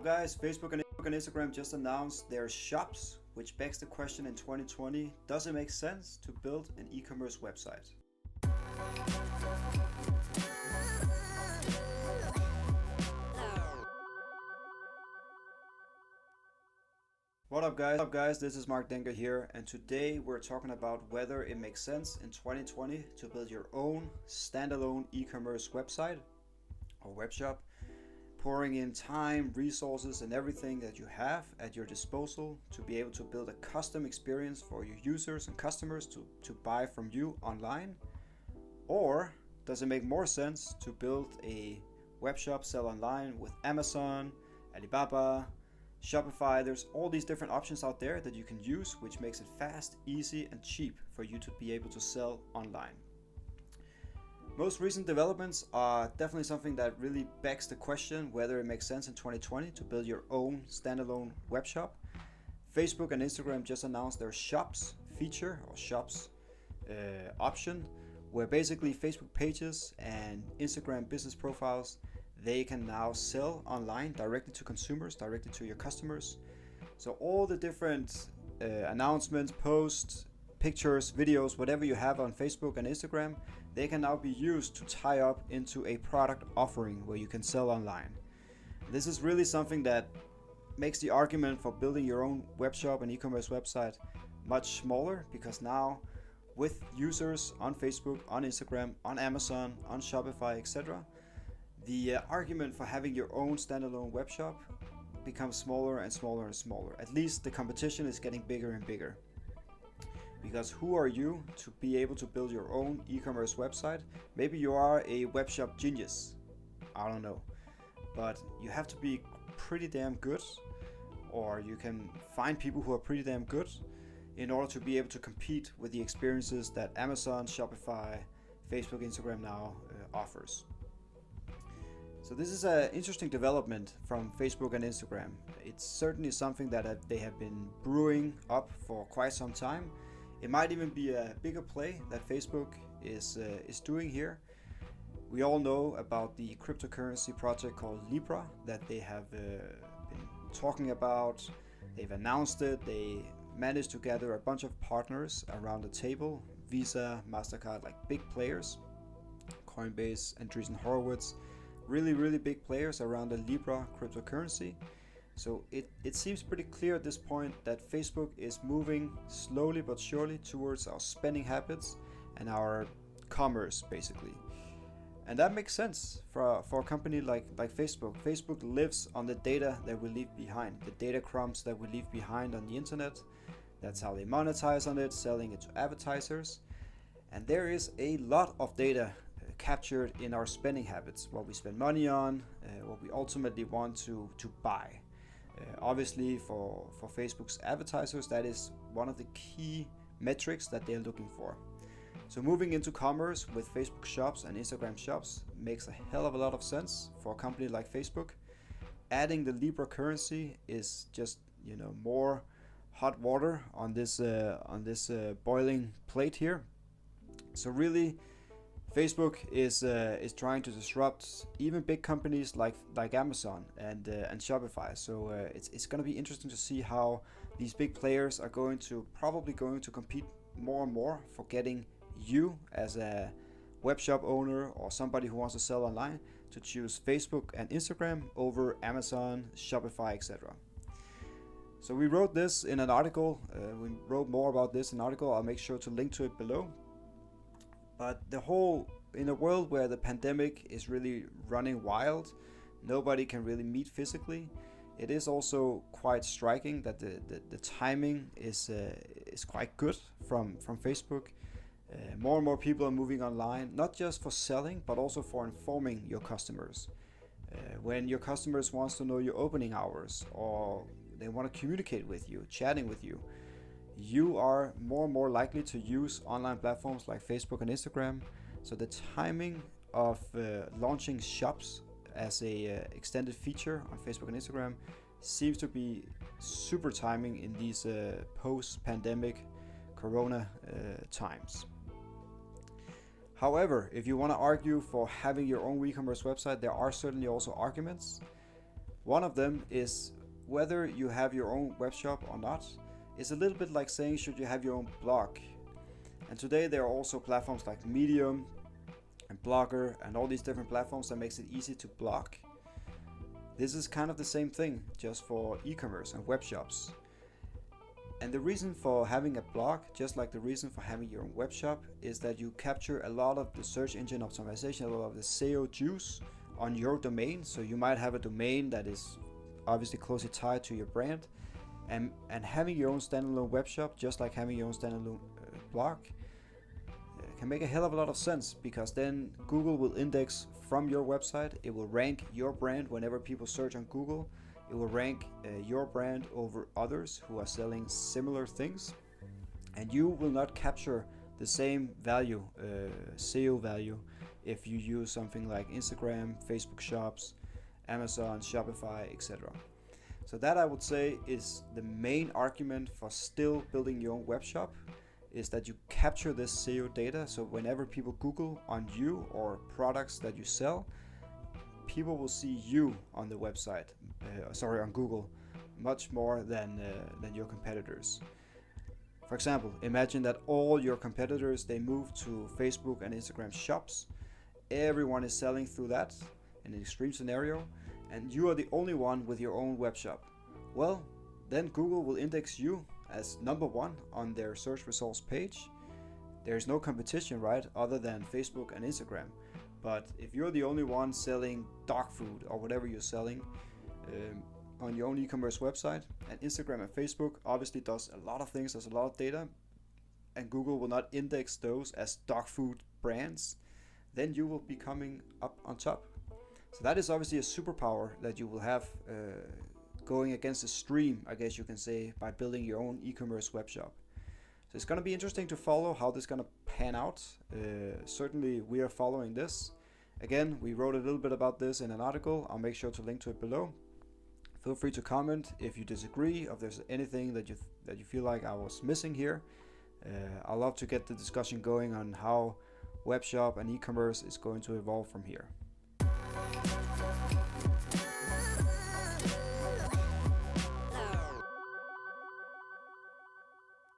Guys, Facebook and Instagram just announced their shops, which begs the question in 2020, does it make sense to build an e-commerce website? What up guys, this is Mark Denker here, and today we're talking about whether it makes sense in 2020 to build your own standalone e-commerce website or web shop, pouring in time, resources, and everything that you have at your disposal to be able to build a custom experience for your users and customers to buy from you online? Or does it make more sense to build a web shop, sell online with Amazon, Alibaba, Shopify? There's all these different options out there that you can use, which makes it fast, easy, and cheap for you to be able to sell online. Most recent developments are definitely something that really begs the question whether it makes sense in 2020 to build your own standalone web shop. Facebook and Instagram just announced their shops feature or shops option, where basically Facebook pages and Instagram business profiles, they can now sell online directly to consumers, directly to your customers. So all the different announcements, posts, pictures, videos, whatever you have on Facebook and Instagram, they can now be used to tie up into a product offering where you can sell online. This is really something that makes the argument for building your own web shop and e-commerce website much smaller, because now with users on Facebook, on Instagram, on Amazon, on Shopify, etc., the argument for having your own standalone web shop becomes smaller and smaller and smaller. At least the competition is getting bigger and bigger. Because who are you to be able to build your own e-commerce website? Maybe you are a web shop genius, I don't know, but you have to be pretty damn good, or you can find people who are pretty damn good in order to be able to compete with the experiences that Amazon, Shopify, Facebook, Instagram now offers. So this is an interesting development from Facebook and Instagram. It's certainly something that they have been brewing up for quite some time. It might even be a bigger play that Facebook is doing here. We all know about the cryptocurrency project called Libra that they have been talking about. They've announced it. They managed to gather a bunch of partners around the table: Visa, MasterCard, like big players, Coinbase, Andreessen Horowitz, really big players around the Libra cryptocurrency. So it seems pretty clear at this point that Facebook is moving slowly but surely towards our spending habits and our commerce, basically. And that makes sense for a company like Facebook. Facebook lives on the data that we leave behind, the data crumbs that we leave behind on the internet. That's how they monetize on it, selling it to advertisers. And there is a lot of data captured in our spending habits, what we spend money on, what we ultimately want to buy. Obviously for Facebook's advertisers, that is one of the key metrics that they're looking for. So moving into commerce with Facebook shops and Instagram shops makes a hell of a lot of sense for a company like Facebook. Adding the Libra currency is just, more hot water on this boiling plate here. So really, Facebook is trying to disrupt even big companies like Amazon and Shopify. So it's going to be interesting to see how these big players are probably going to compete more and more for getting you as a web shop owner or somebody who wants to sell online to choose Facebook and Instagram over Amazon, Shopify, etc. So we wrote this in an article. We wrote more about this in an article. I'll make sure to link to it below. But in a world where the pandemic is really running wild, nobody can really meet physically, it is also quite striking that the timing is quite good from Facebook. More and more people are moving online, not just for selling, but also for informing your customers. When your customers wants to know your opening hours, or they want to communicate with you, chatting with you, you are more and more likely to use online platforms like Facebook and Instagram. So the timing of launching shops as a extended feature on Facebook and Instagram seems to be super timing in these post-pandemic corona times. However, if you want to argue for having your own e-commerce website, there are certainly also arguments. One of them is whether you have your own web shop or not. It's a little bit like saying should you have your own blog. And today there are also platforms like Medium and Blogger and all these different platforms that makes it easy to blog. This is kind of the same thing, just for e-commerce and web shops. And the reason for having a blog, just like the reason for having your own web shop, is that you capture a lot of the search engine optimization, a lot of the SEO juice on your domain. So you might have a domain that is obviously closely tied to your brand, and having your own standalone web shop, just like having your own standalone blog, can make a hell of a lot of sense, because then Google will index from your website. It will rank your brand whenever people search on Google. It will rank your brand over others who are selling similar things, and you will not capture the same value, SEO value, if you use something like Instagram, Facebook Shops, Amazon, Shopify, etc. So that, I would say, is the main argument for still building your own web shop, is that you capture this SEO data. So whenever people Google on you or products that you sell, people will see you on the website, on Google, much more than your competitors. For example, imagine that all your competitors, they move to Facebook and Instagram shops. Everyone is selling through that in an extreme scenario, and you are the only one with your own web shop. Well, then Google will index you as number one on their search results page. There's no competition, right, other than Facebook and Instagram. But if you're the only one selling dog food or whatever you're selling on your own e-commerce website, and Instagram and Facebook obviously does a lot of things, there's a lot of data, and Google will not index those as dog food brands, then you will be coming up on top. So that is obviously a superpower that you will have going against the stream, I guess you can say, by building your own e-commerce web shop. So it's going to be interesting to follow how this is going to pan out. Certainly we are following this. Again, we wrote a little bit about this in an article. I'll make sure to link to it below. Feel free to comment if you disagree, if there's anything that you feel like I was missing here. I'd love to get the discussion going on how web shop and e-commerce is going to evolve from here.